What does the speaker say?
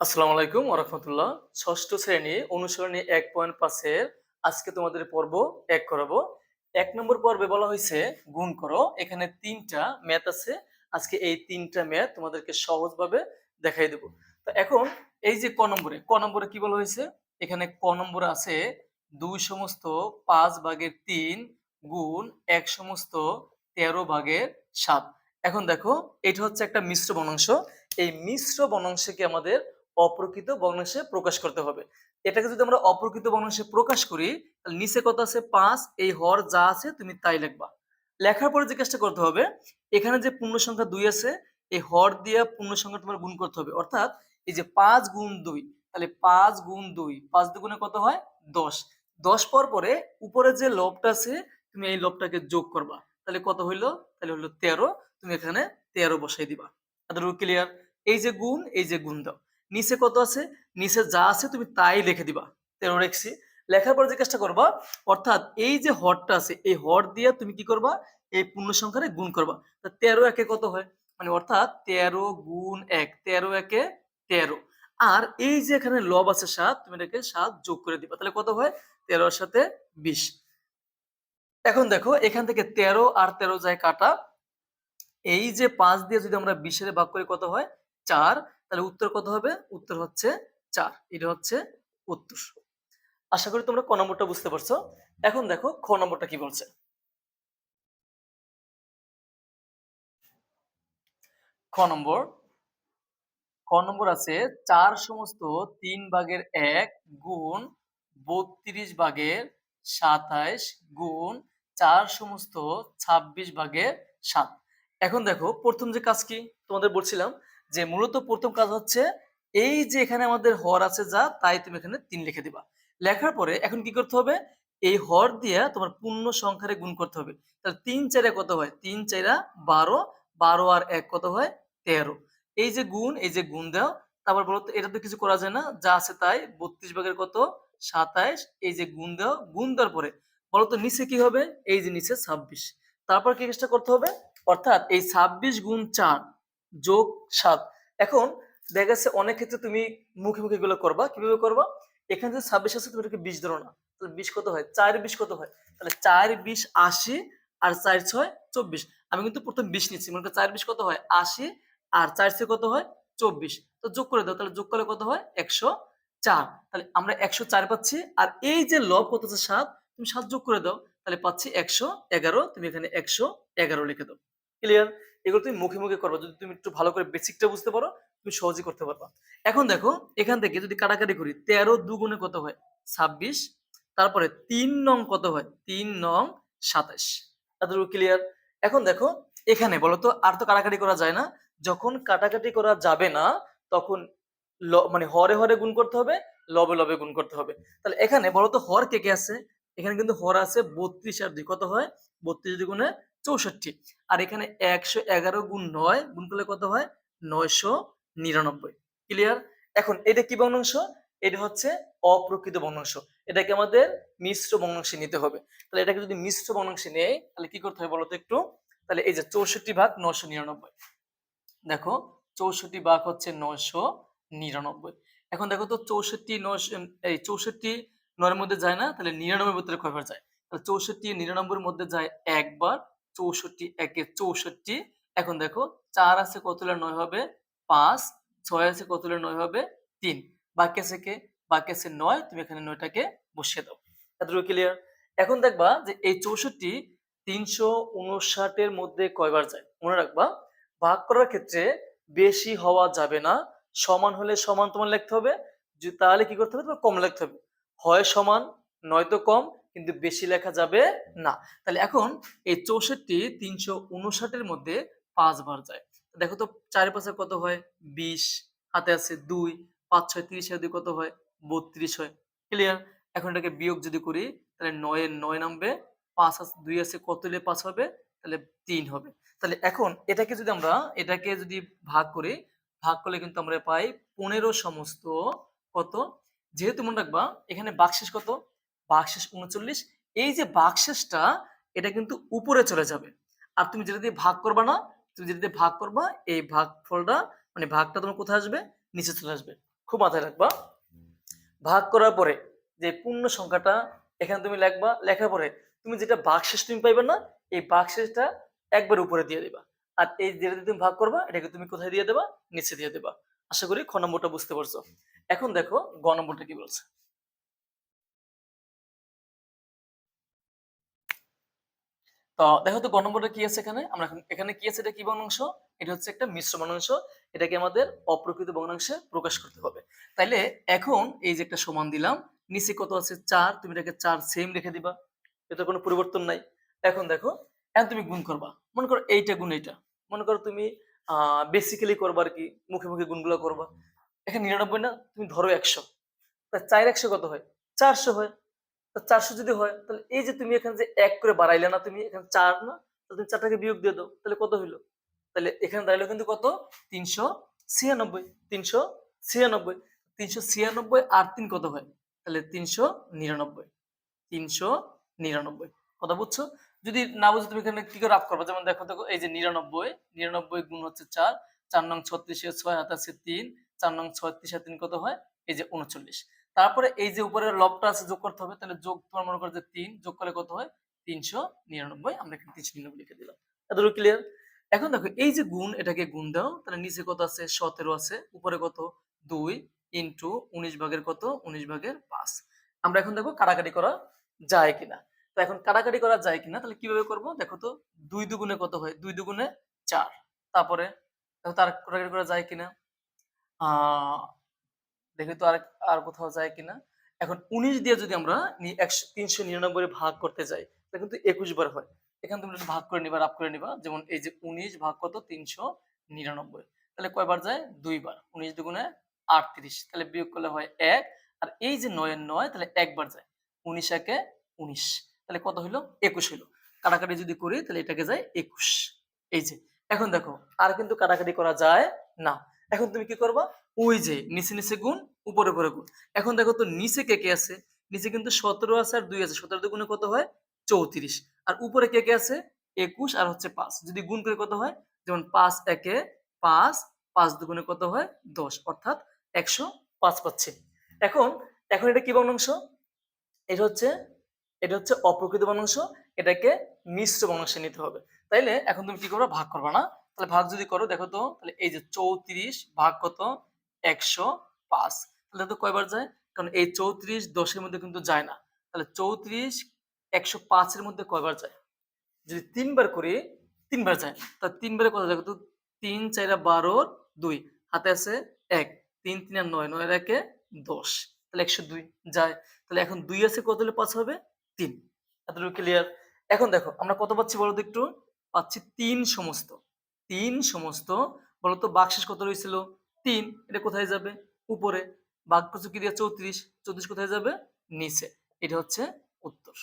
আসসালামু আলাইকুম ওয়া রাহমাতুল্লাহ। ষষ্ঠ শ্রেণী অনুসরণী ১.৫ এর আজকে তোমাদের পর্ব ১ করাবো। ১ নম্বর পর্বে বলা হয়েছে গুণ করো। এখানে ৩ টা ম্যাথ আছে। আজকে এই ৩ টা ম্যাথ তোমাদেরকে সহজভাবে দেখাই দেব। তো এখন এই যে ক নম্বরে কি বলা হয়েছে? এখানে ক নম্বরে আছে ২ সমস্ত ৫ ভাগের ৩ গুণ ১ সমস্ত ১৩ ভাগের ৭। এখন দেখো এটা হচ্ছে একটা মিশ্র বর্ণাংশ। এই মিশ্র বর্ণাংশকে আমাদের অপ্রকৃত ভগ্নাংশে প্রকাশ করতে হবে। এটাকে যদি আমরা অপ্রকৃত ভগ্নাংশে প্রকাশ করি, তাহলে নিচে কত আছে ৫, এই হর যা আছে তুমি তাই লিখবা। লেখার পরে যে কাজটা করতে হবে, এখানে যে পূর্ণ সংখ্যা ২ আছে, এই হর দিয়ে পূর্ণ সংখ্যা তোমার গুণ করতে হবে। অর্থাৎ এই যে ৫ গুণ ২, তাহলে ৫ গুণ ২, ৫ দুগুণে কত হয়? ১০। ১০ পাওয়ার পরে উপরে যে লবটা আছে, তুমি এই লবটাকে যোগ করবা। তাহলে কত হইল? তাহলে হলো ১৩। তুমি এখানে ১৩ বসাই দিবা। এতটুকু ক্লিয়ার? এই যে গুণ, এই যে গুণ দাও। নিচে কত আছে? নিচে যা আছে তুমি তাই লিখে দিবা। ১৩ লিখছি। লেখার পরে যে কাজটা করবা, অর্থাৎ এই যে হরটা আছে, এই হর দিয়ে তুমি কি করবা? এই পূর্ণ সংখ্যারে গুণ করবা। তা ১৩ একে কত হয়? মানে অর্থাৎ ১৩ গুণ ১, ১৩ একে ১৩। আর এই যে এখানে লব আছে ৭, তুমি এটাকে ৭ যোগ করে দিবা। তাহলে কত হয়? ১৩ এর সাথে ২০। এখন দেখো এখান থেকে ১৩ আর ১৩ যায় কাটা। এই যে ৫ দিয়ে যদি আমরা ২০ এর ভাগ করি কত হয়? ৪। তাহলে উত্তর কত হবে? উত্তর হচ্ছে ৪। এটা হচ্ছে উত্তর। আশা করি তোমরা ক নম্বরটা বুঝতে পারছো। এখন দেখো খ নম্বরটা কি বলছে। খ নম্বর খ নম্বর আছে ৪ সমস্ত ৩ ভাগের ১ গুণ ৩২ ভাগের ২৭ গুণ ৪ সমস্ত ২৬ ভাগের ৭। এখন দেখো প্রথম যে কাজ কি তোমাদের বলছিলাম যে মূলত প্রথম কাজ হচ্ছে এই যে এখানে আমাদের হর আছে যা তাই তুমি এখানে ৩ লিখে দিবা। লেখার পরে এখন কি করতে হবে? এই হর দিয়ে তোমার পূর্ণ সংখ্যারে গুণ করতে হবে। তাহলে ৩ ৪ কত হয়? ৩ ৪ ১২, ১২ আর ১ কত হয়? ১৩। এই যে গুণ, এই যে গুণ দাও। তারপর বলো তো এটা তো কিছু করা যায় না। যা আছে তাই ৩২ ভাগের কত? ২৭। এই যে গুণ দাও, গুণ দেওয়ার পরে বলো তো নিচে কি হবে? এই যে নিচে ২৬। তারপর কি কাজটা করতে হবে? অর্থাৎ এই ২৬ গুণ ৪ যোগ ৭। এখন দেখা যাচ্ছে অনেক ক্ষেত্রে তুমি মুখে এগুলো করবা। কিভাবে করবা? এখানে যে ২৬ আছে তুমি এটাকে ২০ ধরো না। তাহলে ২০ কত হয়? ৪ ২০ কত হয়? তাহলে ৪ ২০ ৮০ আর ৪ ৬ ২৪। আমি কিন্তু প্রথম ২০ নিচ্ছি। মনে করো ৪ ২০ কত হয়? ৮০ আর ৪ ছয় কত হয়? ২৪। তো যোগ করে দাও। তাহলে যোগ করলে কত হয়? ১০৪। তাহলে আমরা ১০৪ পাচ্ছি। আর এই যে লব কত আছে ৭, তুমি ৭ যোগ করে দাও। তাহলে পাচ্ছি ১১১। তুমি এখানে ১১১ লিখে দাও। ক্লিয়ার? এগুলো তুমি মুখে করবা। যদি তুমি একটু ভালো করে বেসিকটা বুঝতে পারো, তুমি সহজেই করতে পারবা। এখন দেখো এখান থেকে যদি কাটাকাটি করি ১৩ দুগুণে কত হয়? ২৬। তারপরে ৩ নং কত হয়? ৩ নং ২৭। এতটুকু ক্লিয়ার? এখন দেখো এখানে বলতো আর তো কাটাকাটি করা যায় না। যখন কাটাকাটি করা যাবে না তখন মানে হরে গুণ করতে হবে, লবে গুণ করতে হবে। তাহলে এখানে বলতো হর কে আছে? এখানে কিন্তু হর আছে ৩২ আর ২ কত হয়? ৩২ দুগুণে ৬৪। আর এখানে ১১১ গুণ ৯ গুণ করলে কত হয়? ৯৯৯। ক্লিয়ার? এখন এটা কি ভগ্নাংশ? এটা হচ্ছে অপ্রকৃত ভগ্নাংশ। এটাকে আমাদের মিশ্র ভগ্নাংশে নিতে হবে। তাহলে এটাকে যদি মিশ্র ভগ্নাংশে নেই তাহলে কি করতে হবে বলতো একটু? তাহলে এই যে ৬৪ ভাগ ৯৯৯। দেখো ৬৪ ভাগ হচ্ছে ৯৯৯। এখন দেখো তো ৬৪ এই ৬৪ ৯ এর মধ্যে যায় না, তাহলে ৯৯ এর ভিতরে কয়বার যায়? তাহলে ৬৪ ৯৯ এর মধ্যে যায় একবার। ৬৪ একে ৬৪। এখন দেখো ৪ আছে কত হলে ৯ হবে? ৫। ৬ আছে কত হলে ৯ হবে? ৩। বাকি আছে কে? বাকি আছে ৯। তুমি এখানে ৯ টাকে বসিয়ে দাও। এতটুকু ক্লিয়ার? এখন দেখবা যে এই ৬৪ ৩৫৯ এর মধ্যে কয়বার যায়? মনে রাখবা ভাগ করার ক্ষেত্রে বেশি হওয়া যাবে না। সমান হলে সমান তোমার লিখতে হবে। তাহলে কি করতে হবে? তোমার কম লিখতে হবে। হয় সমান নয়তো কম, কিন্তু বেশি লেখা যাবে না। তাহলে এখন এই ৬৪ ৩৫৯ এর মধ্যে ৫ বার যায়। দেখো তো ৪ এর ৫ এ কত হয়? ২০। হাতে আছে ২। ৫ ৬ ৩০ এর ২ কত হয়? ৩২ হয়। ক্লিয়ার? এখন এটাকে বিয়োগ যদি করি তাহলে ৯ এর ৯ নামবে। ৫ আছে ২ আছে কত হলে ৫ হবে? তাহলে ৩ হবে। তাহলে এখন এটাকে যদি ভাগ করি, ভাগ করলে কিন্তু আমরা পাই ১৫ সমস্ত কত? যেহেতু মনে রাখবা এখানে ভাগশেষ কত? ভাগশেষ ৩৯। এই যে ভাগশেষটা এটা কিন্তু উপরে চলে যাবে। আর তুমি যেটা দিয়ে ভাগ করবা না, তুমি যেটা দিয়ে ভাগ করবা এই ভাগফলটা মানে ভাগটা তোমার কোথায় আসবে? নিচে চলে আসবে। খুব মাথায় রাখবা। ভাগ করার পরে যে পূর্ণ সংখ্যাটা এখানে তুমি লিখবা, লেখার পরে তুমি যেটা ভাগশেষ তুমি পাইবে না, এই ভাগশেষটা একবার উপরে দিয়ে দিবা। আর এই যেটা দিয়ে তুমি ভাগ করবা এটাকে তুমি কোথায় দিয়ে দেবা? নিচে দিয়ে দেবা। আশা করি খ নম্বরটা বুঝতে পারছো। এখন দেখো গ নম্বরটা কি বলছে। তো দেখো তো গ নম্বরটা কি আছে এখানে, আমরা এখানে কি আছে, এটা কি ভগ্নাংশ? এটা হচ্ছে একটা মিশ্র ভগ্নাংশ। এটাকে আমাদের অপ্রকৃত ভগ্নাংশে প্রকাশ করতে হবে। তাইলে এখন এই যে একটা সমান দিলাম, নিচে কত আছে 4, তুমি এটাকে 4 সেম রেখে দিবা, এটা কোনো পরিবর্তন নাই। এখন দেখো, এখন তুমি গুণ করবা, মনে করো এইটা গুণ এইটা, মনে করো তুমি বেসিক্যালি করবা আর কি, মুখে মুখে গুণগুলো করবা। এখানে 99 না, তুমি ধরো 100, তা 4 100 কত হয়? 400 হয়। তো 400 যদি হয় তাহলে এই যে তুমি এখানে যে 1 করে বাড়াইলে না, তুমি এখানে 4 না, তাহলে তুমি 4টাকে বিয়োগ দিয়ে দাও, তাহলে কত হইলো? তাহলে এখানে দাঁড়ালো কিন্তু কত? 396। 396, 396 আর 3 কত হয়? তাহলে 399। 399 কথা বুঝছো? যদি না বুঝো তুমি এখানে কি করে রাফ করবে, যেমন দেখো দেখো এই যে 99, 99 গুণ হচ্ছে 4, 4 নং 36 এর 6 হাত আছে 3, 4 নং 36 আর 3 কত হয়? এই যে 39। তারপরে এই যে উপরের লবটা আছে যোগ করতে হবে, তাহলে যোগ তোমার মনে করো যে 3 যোগ করলে কত হয়? 399। আমরা এখানে 399 লিখে দিলাম। এতটুকু ক্লিয়ার? এখন দেখো এই যে গুণ, এটাকে গুণ দাও, তাহলে নিচে কত আছে? 17 আছে, উপরে কত? 2 ইনটু 19 ভাগের কত? 19 ভাগের 5। আমরা এখন দেখো কাটাকাটি করা যায় কিনা। তো এখন কাটাকাটি করা যায় কিনা, তাহলে কিভাবে করব দেখো তো। 2 দুগুণে কত হয়? 2 দুগুণে 4। তারপরে দেখো তার কাটাকাটি করা যায় কিনা। আহ দেখি তো আর কোথাও যায় কিনা। এখন 19 দিয়ে যদি আমরা 399 ভাগ করতে যাই, তাহলে কিন্তু 21 বার হয়। এখানে তুমি একটু ভাগ করে নিবা, রাফ করে নিবা। যেমন এই যে 19 ভাগ কত? 399, তাহলে কয়বার যায়? 2 বার। 19 দুগুণে 38, তাহলে বিয়োগ করলে হয় 1। আর এই যে 9 এর 9, তাহলে একবার যায়। 19 একে 19, তাহলে কত হইলো? 21 হইলো। কাটাকাটি যদি করি তাহলে এটাকে যায় 21। এই যে এখন দেখো আর কিন্তু কাটাকাটি করা যায় না। এখন তুমি কি করবা? ওই যে নিচে নিচে গুণ, উপরে উপরে গুণ। এখন দেখো তো নিচে কে কে আছে? নিচে কিন্তু 17 আছে আর 2 আছে। 17 দুগুণে কত হয়? 34। আর উপরে কে কে আছে? 21 আর হচ্ছে 5। যদি গুণ করে কত হয়? যেমন 5 একে 5, 5 দুগুণে কত হয়? 10, অর্থাৎ 105 পাচ্ছি। এখন এখন এটা কি ভগ্নাংশ? এটা হচ্ছে এটা হচ্ছে অপ্রকৃত ভগ্নাংশ। এটাকে মিশ্র ভগ্নাংশে নিতে হবে। তাইলে এখন তুমি কি করবে? ভাগ করবা না? তাহলে ভাগ যদি করো দেখো তো, তাহলে এই যে 34 ভাগ কত? 105। তাহলে তো কয়বার যায়? কারণ এই 34 10 এর মধ্যে কিন্তু যায় না। তাহলে 34 105 এর মধ্যে কয়বার যায়? যদি 3 বার করি, 3 বার যায়। তাহলে 3 বারে কত যায়? তো 3 4 12, 2 হাতে আছে 1, 3 3 আর 9, 9 এর একে 10, তাহলে 102 যায়। তাহলে এখন 2 আছে, কত হলে 5 হবে? 3। এতটুকু ক্লিয়ার? এখন দেখো আমরা কত পাচ্ছি বলো তো একটু? পাচ্ছি 3 সমস্ত। 3 সমস্ত। বলো তো ভাগশেষ কত রয়েছিল? 3। এটা কোথায় যাবে? উপরে। ভাগ করছো কি দিয়ে? 34। 34 কোথায় যাবে? নিচে। এটা হচ্ছে উত্তর।